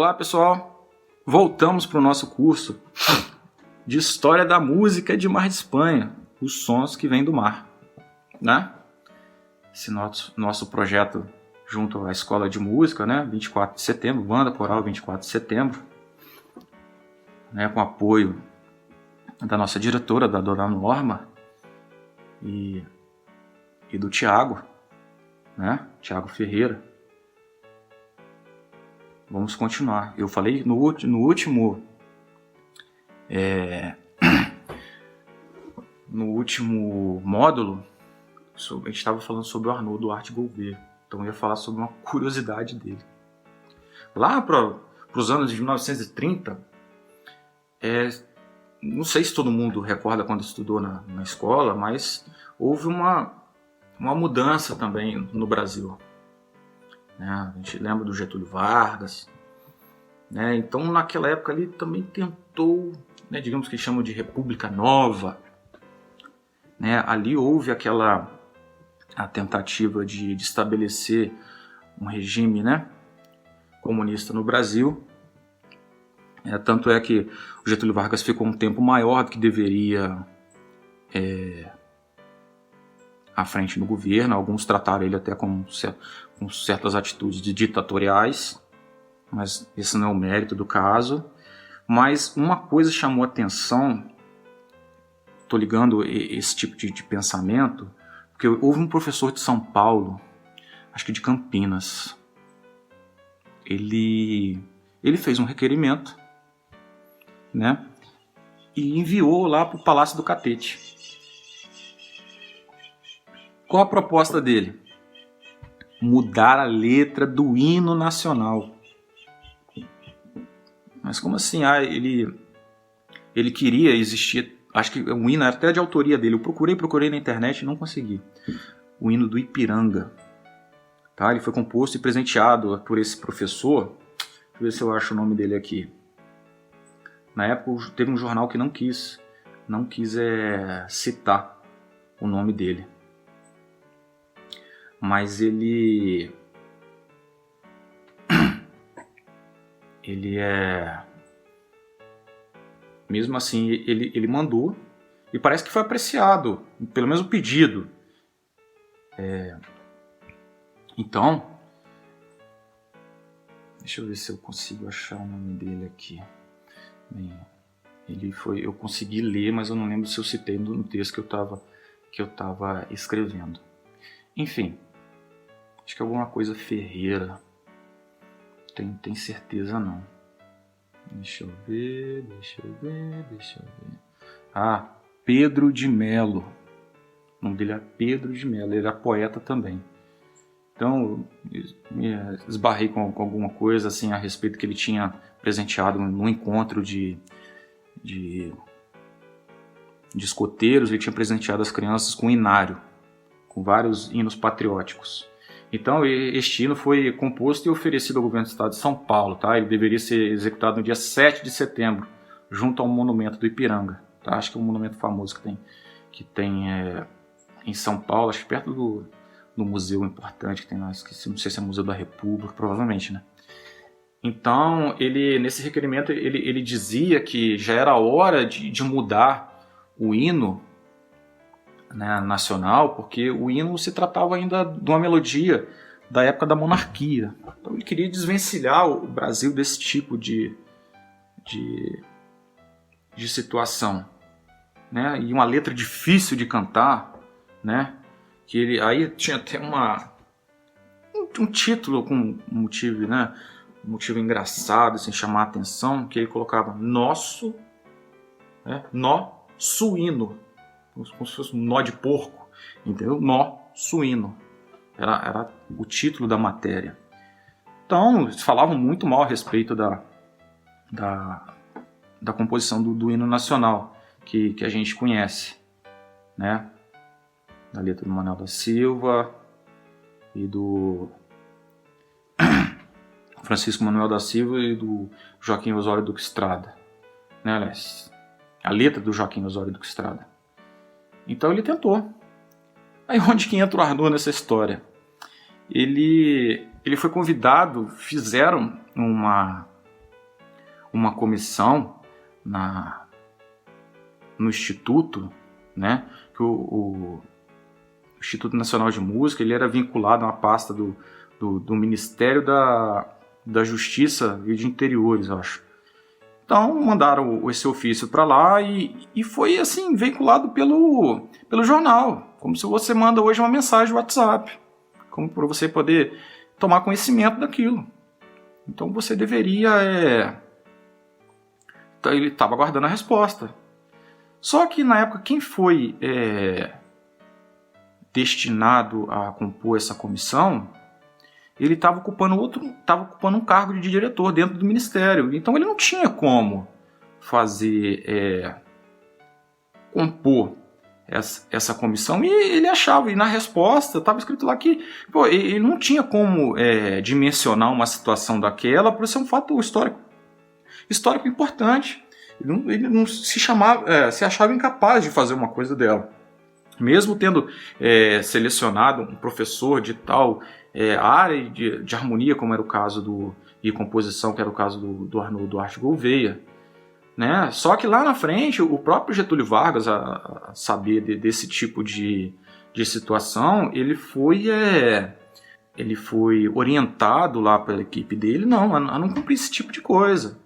Olá pessoal, voltamos para o nosso curso de História da Música de Mar de Espanha, os sons que vêm do mar, né? Esse nosso projeto junto à Escola de Música, né? 24 de setembro, Banda Coral 24 de setembro, né? Com apoio da nossa diretora, da dona Norma e do Tiago, né? Tiago Ferreira. Vamos continuar. Eu falei no último módulo, a gente estava falando sobre o Arnaud Duarte Gouveia. Então eu ia falar sobre uma curiosidade dele. Lá para os anos de 1930, não sei se todo mundo recorda quando estudou na escola, mas houve uma mudança também no Brasil. A gente lembra do Getúlio Vargas, né? Então naquela época ele também tentou, né, digamos que chamam de República Nova, né? Ali houve a tentativa de estabelecer um regime, né, comunista no Brasil. Tanto é que o Getúlio Vargas ficou um tempo maior do que deveria à frente no governo. Alguns trataram ele até com certas atitudes ditatoriais, mas esse não é o mérito do caso. Mas uma coisa chamou a atenção, estou ligando esse tipo de pensamento, porque houve um professor de São Paulo, acho que de Campinas, ele fez um requerimento, né, e enviou lá para o Palácio do Catete. Qual a proposta dele? Mudar a letra do hino nacional. Mas como assim? Ele queria existir, acho que o hino era até de autoria dele. Eu procurei na internet e não consegui. O hino do Ipiranga. Tá? Ele foi composto e presenteado por esse professor. Deixa eu ver se eu acho o nome dele aqui. Na época teve um jornal que não quis citar o nome dele. Mas ele mesmo assim, ele mandou, e parece que foi apreciado, pelo menos o pedido. Então, deixa eu ver se eu consigo achar o nome dele aqui. Bem, eu consegui ler, mas eu não lembro se eu citei no texto que eu estava escrevendo. Enfim, acho que é alguma coisa Ferreira. Tem certeza não. Deixa eu ver. Pedro de Melo. O nome dele é Pedro de Melo. Ele era poeta também. Então, me esbarrei com alguma coisa assim a respeito que ele tinha presenteado num encontro de escoteiros. Ele tinha presenteado as crianças com um inário, com vários hinos patrióticos. Então, este hino foi composto e oferecido ao governo do estado de São Paulo. Tá? Ele deveria ser executado no dia 7 de setembro, junto ao monumento do Ipiranga. Tá? Acho que é um monumento famoso que tem em São Paulo, acho que perto do museu importante que tem lá, esqueci, não sei se é o Museu da República, provavelmente, né? Então, nesse requerimento, ele dizia que já era hora de mudar o hino, né, nacional, porque o hino se tratava ainda de uma melodia da época da monarquia. Então ele queria desvencilhar o Brasil desse tipo de situação, né? E uma letra difícil de cantar, né? Que aí tinha até um título com um motivo, né? Um motivo engraçado, sem chamar a atenção, que ele colocava nosso, né? Nó suíno, como se fosse um nó de porco, entendeu? Nó suíno. Era o título da matéria. Então, eles falavam muito mal a respeito da composição do hino nacional, que a gente conhece, né? Da letra do Manuel da Silva e do Francisco Manuel da Silva e do Joaquim Osório Duque Estrada, né? Aliás, a letra do Joaquim Osório Duque Estrada. Então ele tentou. Aí onde que entra o Arnaud nessa história? Ele foi convidado, fizeram uma comissão no Instituto, né? Que o Instituto Nacional de Música ele era vinculado a uma pasta do Ministério da Justiça e de Interiores, eu acho. Então mandaram esse ofício para lá e foi assim vinculado pelo jornal, como se você manda hoje uma mensagem no WhatsApp, como para você poder tomar conhecimento daquilo. Então você deveria ele estava aguardando a resposta. Só que na época quem foi destinado a compor essa comissão, ele estava ocupando um cargo de diretor dentro do ministério. Então ele não tinha como fazer compor essa comissão. E ele achava, e na resposta estava escrito lá que ele não tinha como dimensionar uma situação daquela por ser um fato histórico importante. Ele não se achava incapaz de fazer uma coisa dela. Mesmo tendo selecionado um professor de tal área de harmonia, como era o caso e composição, que era o caso do Arnaud Duarte Gouveia, né? Só que lá na frente, o próprio Getúlio Vargas, a saber desse tipo de situação, ele foi orientado lá pela equipe dele a não cumprir esse tipo de coisa.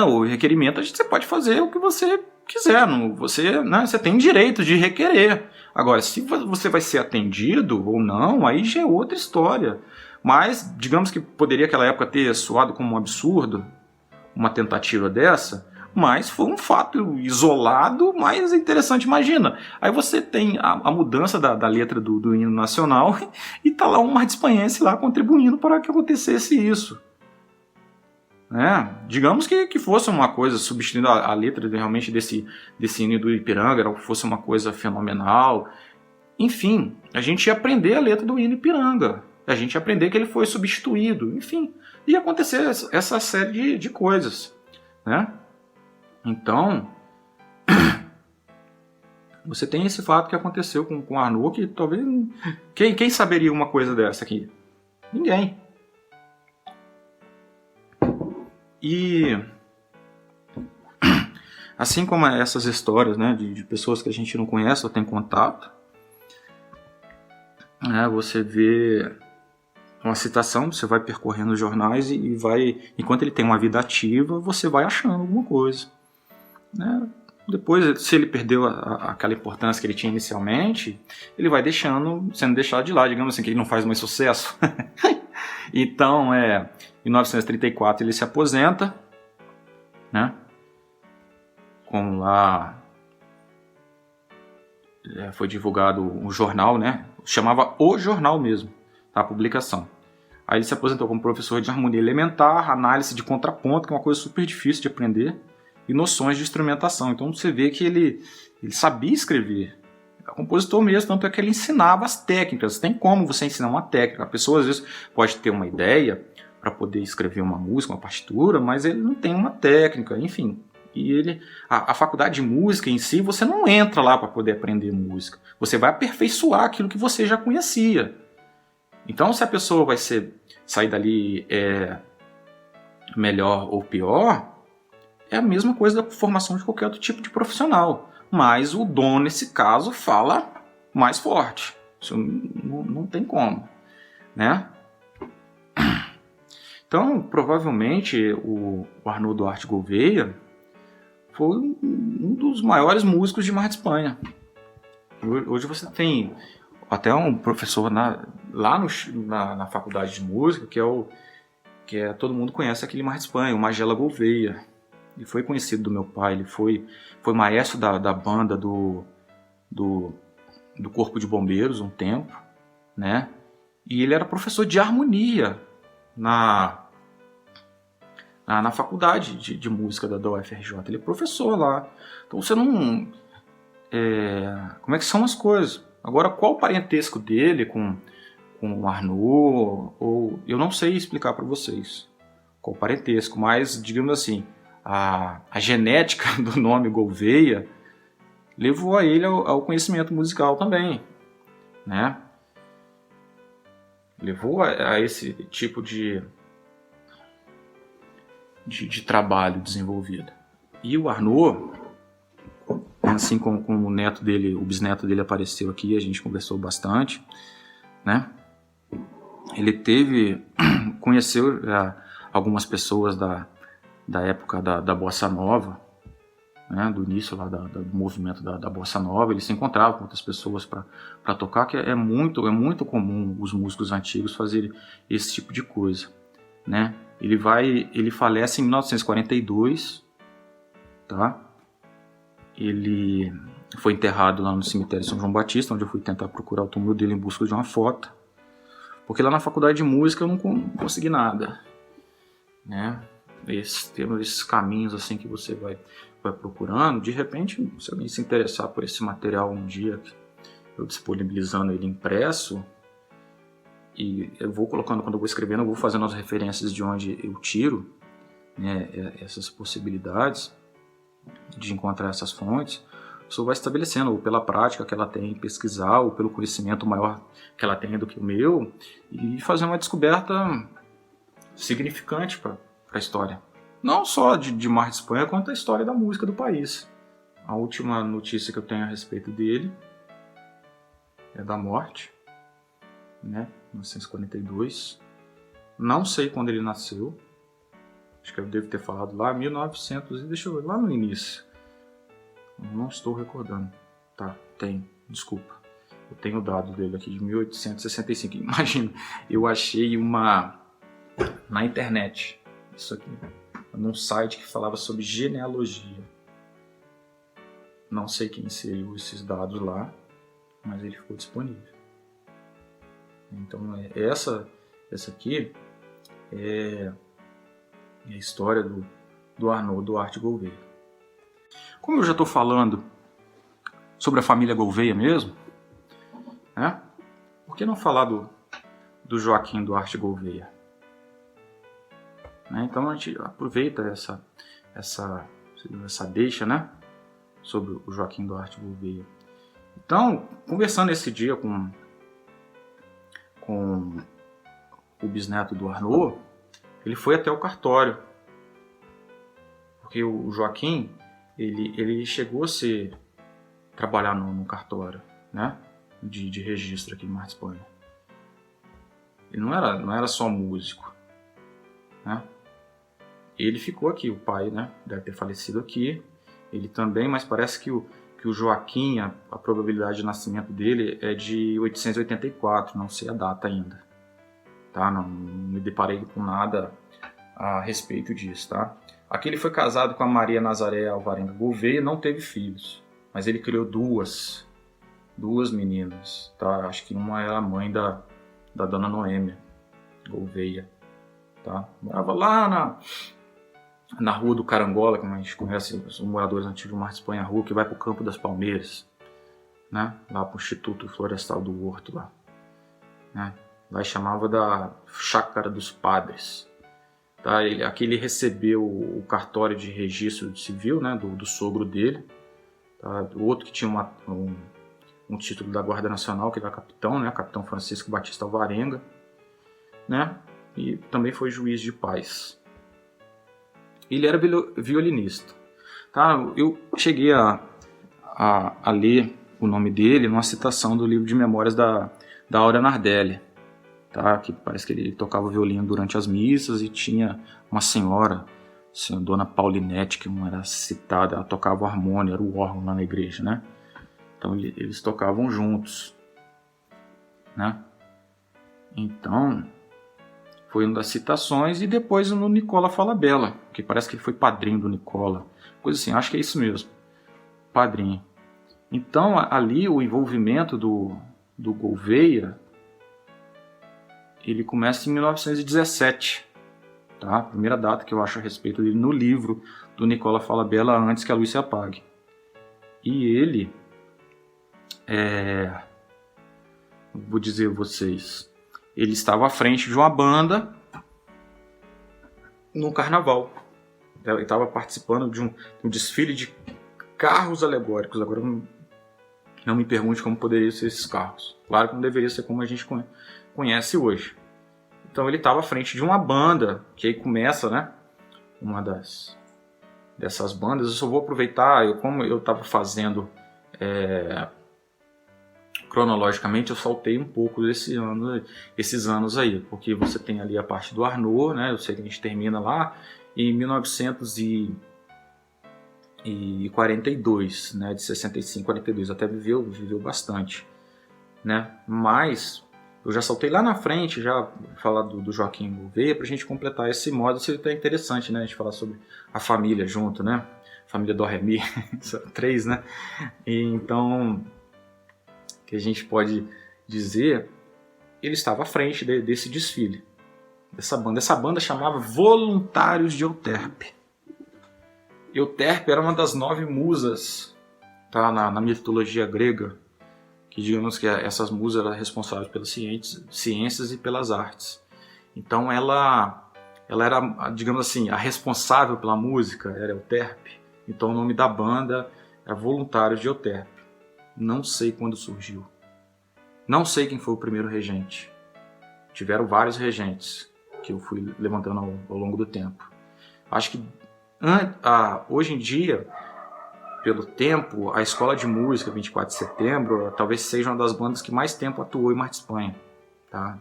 O requerimento, você pode fazer o que você quiser, você tem direito de requerer. Agora, se você vai ser atendido ou não, aí já é outra história. Mas, digamos que poderia aquela época ter soado como um absurdo uma tentativa dessa, mas foi um fato isolado, mas interessante. Imagina, aí você tem a mudança da letra do hino nacional e tá lá um Martins lá contribuindo para que acontecesse isso. Digamos que fosse uma coisa substituindo a letra realmente desse hino do Ipiranga, fosse uma coisa fenomenal. Enfim, a gente ia aprender a letra do hino Ipiranga, a gente ia aprender que ele foi substituído, enfim, ia acontecer essa série de coisas, né? Então, você tem esse fato que aconteceu com o Arnaud, que talvez... Quem saberia uma coisa dessa aqui? Ninguém. E assim como essas histórias, né, de pessoas que a gente não conhece ou tem contato, você vê uma citação, você vai percorrendo os jornais e vai, enquanto ele tem uma vida ativa, você vai achando alguma coisa. Depois, se ele perdeu aquela importância que ele tinha inicialmente, ele vai sendo deixado de lado, digamos assim, que ele não faz mais sucesso. Então, em 1934 ele se aposenta, né? Como lá foi divulgado um jornal, né? Chamava O Jornal mesmo, tá? A publicação. Aí ele se aposentou como professor de harmonia elementar, análise de contraponto, que é uma coisa super difícil de aprender, e noções de instrumentação. Então você vê que ele sabia escrever. É compositor mesmo, tanto é que ele ensinava as técnicas. Tem como você ensinar uma técnica. A pessoa às vezes pode ter uma ideia para poder escrever uma música, uma partitura, mas ele não tem uma técnica, enfim. E a faculdade de música em si, você não entra lá para poder aprender música. Você vai aperfeiçoar aquilo que você já conhecia. Então, se a pessoa vai sair dali melhor ou pior, é a mesma coisa da formação de qualquer outro tipo de profissional. Mas o dom, nesse caso, fala mais forte. Isso não tem como, né? Então, provavelmente, o Arnaud Duarte Gouveia foi um dos maiores músicos de Mar de Espanha. Hoje você tem até um professor lá na faculdade de música, que todo mundo conhece aquele Mar de Espanha, o Magela Gouveia. Ele foi conhecido do meu pai, ele foi maestro da banda do Corpo de Bombeiros um tempo, né? E ele era professor de harmonia na faculdade de música da UFRJ. Ele é professor lá. Então você não... como é que são as coisas? Agora, qual o parentesco dele com o Arnaud? Eu não sei explicar para vocês qual o parentesco, mas, digamos assim, a genética do nome Gouveia levou a ele ao conhecimento musical também, né? Levou a esse tipo de de trabalho desenvolvido. E o Arnaud, assim como o neto dele, o bisneto dele apareceu aqui, a gente conversou bastante, né? Ele conheceu algumas pessoas da época da Bossa Nova, né? Do início lá do movimento da Bossa Nova. Ele se encontrava com outras pessoas para tocar, que é muito comum os músicos antigos fazerem esse tipo de coisa, né? Ele falece em 1942, tá? Ele foi enterrado lá no cemitério de São João Batista, onde eu fui tentar procurar o túmulo dele em busca de uma foto, porque lá na faculdade de música eu não consegui nada, né? Esses caminhos assim que você vai procurando, de repente, se alguém se interessar por esse material um dia, eu disponibilizando ele impresso, e eu vou colocando, quando eu vou escrevendo, eu vou fazendo as referências de onde eu tiro, né, essas possibilidades de encontrar essas fontes. A pessoa vai estabelecendo, ou pela prática que ela tem em pesquisar, ou pelo conhecimento maior que ela tem do que o meu, e fazer uma descoberta significante para a história. Não só de Mar de Espanha, quanto a história da música do país. A última notícia que eu tenho a respeito dele é da morte, né? 1942. Não sei quando ele nasceu. Acho que eu devo ter falado lá, 1900, deixa eu ver, lá no início. Não estou recordando. Tá, desculpa. Eu tenho o dado dele aqui de 1865. Imagina, eu achei na internet, isso aqui, num site que falava sobre genealogia. Não sei quem inseriu esses dados lá, mas ele ficou disponível. Então, essa aqui é a história do Arnaud Duarte Gouveia. Como eu já estou falando sobre a família Gouveia mesmo, né? Por que não falar do Joaquim Duarte Gouveia? Né? Então a gente aproveita essa deixa, né? Sobre o Joaquim Duarte Gouveia. Então, conversando esse dia com o bisneto do Arnaud, ele foi até o cartório, porque o Joaquim ele chegou a trabalhar no cartório, né, de registro aqui em Mar de Espanha. Ele não era só músico, né? Ele ficou aqui, o pai, né, deve ter falecido aqui, ele também, mas parece que o Joaquim, a probabilidade de nascimento dele é de 884, não sei a data ainda, tá? Não me deparei com nada a respeito disso, tá? Aqui ele foi casado com a Maria Nazaré Alvarenga Gouveia, não teve filhos, mas ele criou duas meninas, tá? Acho que uma era a mãe da dona Noêmia Gouveia, tá? Morava lá na Rua do Carangola, como a gente conhece os moradores antigos do Mar de Espanha, a rua que vai para o Campo das Palmeiras, né? Lá para o Instituto Florestal do Horto, lá, né? Lá chamava da Chácara dos Padres. Tá? Aqui ele recebeu o cartório de registro civil, né? do sogro dele. Tá? O outro que tinha um título da Guarda Nacional, que era capitão, né? Capitão Francisco Batista Alvarenga, né? E também foi juiz de paz. Ele era violinista. Tá? Eu cheguei a ler o nome dele numa citação do livro de memórias da Áurea Nardelli, tá? Que parece que ele tocava violino durante as missas e tinha uma senhora, a dona Paulinete, que não era citada, ela tocava o harmônio, era o órgão lá na igreja, né? Então eles tocavam juntos, né? Então foi uma das citações, e depois no Nicola Falabella, que parece que ele foi padrinho do Nicola, coisa assim, acho que é isso mesmo, padrinho. Então ali o envolvimento do Gouveia, ele começa em 1917, tá? A primeira data que eu acho a respeito dele no livro do Nicola Falabella, Antes que a Luz se Apague. E ele, vou dizer a vocês, ele estava à frente de uma banda no carnaval. Ele estava participando de um desfile de carros alegóricos. Agora não me pergunte como poderiam ser esses carros. Claro que não deveria ser como a gente conhece hoje. Então ele estava à frente de uma banda, que aí começa, né, uma dessas bandas. Eu só vou aproveitar, como eu estava fazendo cronologicamente, eu saltei um pouco esses anos aí, porque você tem ali a parte do Arnaud, né? Eu sei que a gente termina lá em 1942, né? De 65 a 42, até viveu bastante, né? Mas eu já saltei lá na frente, já falar do Joaquim Gouveia, para a gente completar esse modo. Seria até interessante, né? A gente falar sobre a família junto, né? Família do Ré Mi, 3, né? E então, que a gente pode dizer, ele estava à frente desse desfile, dessa banda. Essa banda chamava Voluntários de Euterpe. Euterpe era uma das 9 musas, tá? Na mitologia grega, que digamos que essas musas eram responsáveis pelas ciências e pelas artes. Então ela era, digamos assim, a responsável pela música era Euterpe. Então o nome da banda é Voluntários de Euterpe. Não sei quando surgiu. Não sei quem foi o primeiro regente. Tiveram vários regentes que eu fui levantando ao longo do tempo. Acho que hoje em dia, pelo tempo, a Escola de Música 24 de Setembro talvez seja uma das bandas que mais tempo atuou em Marta Espanha. Tá?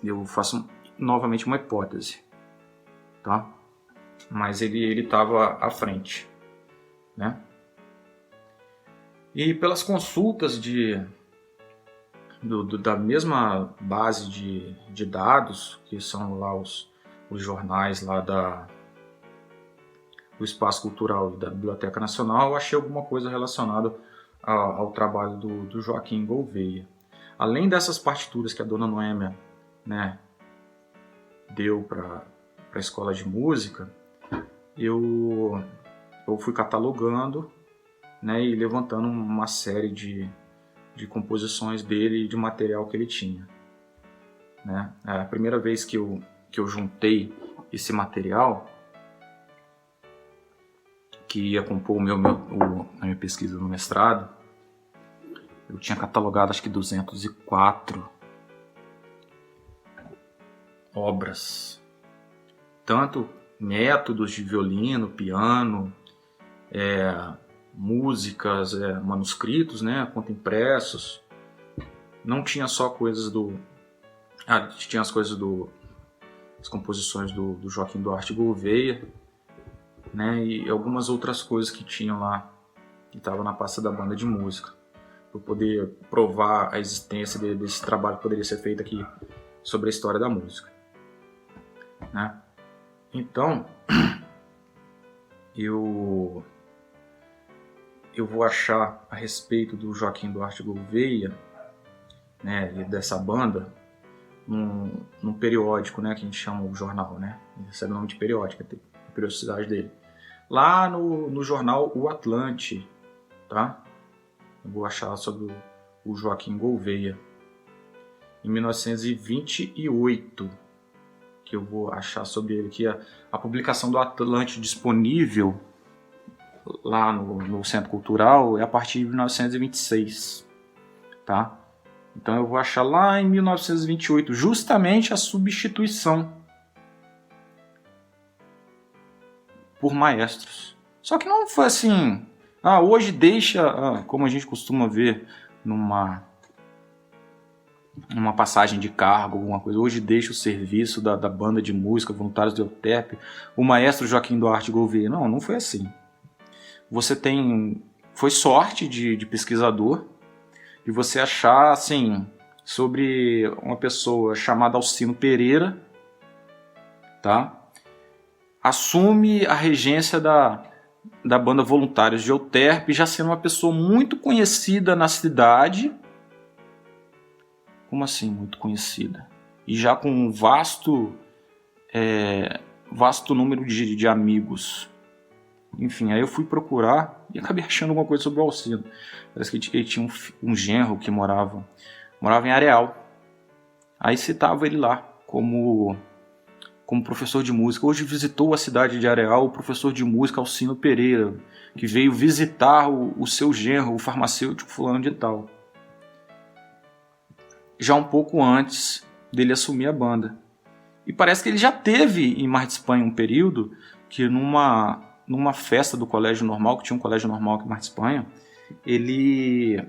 Eu faço novamente uma hipótese. Tá? Mas ele estava à frente. Né? E pelas consultas da mesma base de dados, que são lá os jornais lá do Espaço Cultural e da Biblioteca Nacional, eu achei alguma coisa relacionada ao trabalho do Joaquim Gouveia. Além dessas partituras que a dona Noêmia, né, deu para a Escola de Música, eu fui catalogando, né, e levantando uma série de composições dele e de material que ele tinha. Né? A primeira vez que eu juntei esse material, que ia compor a minha pesquisa no mestrado, eu tinha catalogado acho que 204 obras. Tanto métodos de violino, piano, músicas, manuscritos, né, quanto impressos. Não tinha só coisas tinha as coisas as composições do Joaquim Duarte Gouveia, né, e algumas outras coisas que tinham lá, que estavam na pasta da banda de música, para poder provar a existência desse trabalho que poderia ser feito aqui sobre a história da música. Né? Então, eu vou achar a respeito do Joaquim Duarte Gouveia, né, e dessa banda, num periódico, né, que a gente chama o jornal, né? Esse é o nome de periódico, a periodicidade dele. Lá no jornal O Atlante, tá? Eu vou achar sobre o Joaquim Gouveia. Em 1928, que eu vou achar sobre ele, que a publicação do Atlante disponível lá no Centro Cultural é a partir de 1926, tá? Então eu vou achar lá em 1928 justamente a substituição por maestros. Só que não foi assim, hoje deixa, como a gente costuma ver numa passagem de cargo, alguma coisa, hoje deixa o serviço da banda de música Voluntários de Euterpe, o maestro Joaquim Duarte Gouveia. Não foi assim. Foi sorte de pesquisador de você achar, assim, sobre uma pessoa chamada Alcino Pereira, tá? Assume a regência da banda Voluntários de Euterpe, já sendo uma pessoa muito conhecida na cidade. Como assim, muito conhecida? E já com um vasto número de amigos. Enfim, aí eu fui procurar e acabei achando alguma coisa sobre o Alcino. Parece que ele tinha um genro que morava em Areal. Aí citava ele lá como professor de música. Hoje visitou a cidade de Areal o professor de música Alcino Pereira, que veio visitar o seu genro, o farmacêutico fulano de tal. Já um pouco antes dele assumir a banda. E parece que ele já teve em Mar de Espanha um período que numa festa do colégio normal, que tinha um colégio normal aqui em Mar de Espanha, ele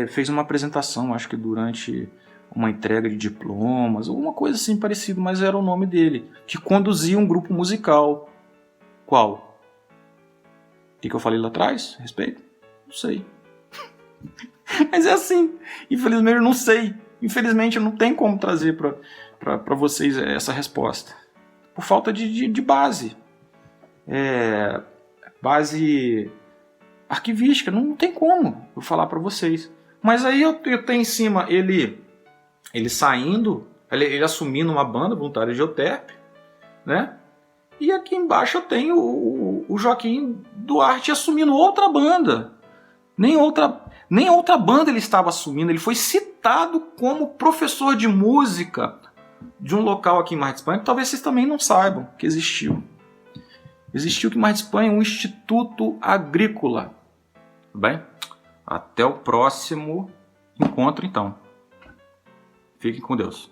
fez uma apresentação, acho que durante uma entrega de diplomas, alguma coisa assim parecida, mas era o nome dele, que conduzia um grupo musical. Qual? O que eu falei lá atrás? Respeito? Não sei. Mas é assim, infelizmente eu não sei. Infelizmente eu não tenho como trazer para vocês essa resposta. Por falta de base. Base arquivística, não tem como eu falar para vocês. Mas aí eu tenho em cima ele saindo, ele assumindo uma banda voluntária de Euterpe, né? E aqui embaixo eu tenho o Joaquim Duarte assumindo outra banda. Nem outra banda ele estava assumindo. Ele foi citado como professor de música de um local aqui em Mar de Espanha, que talvez vocês também não saibam que existiu. Existiu aqui em Mar de Espanha um Instituto Agrícola. Tudo bem? Até o próximo encontro, então. Fiquem com Deus.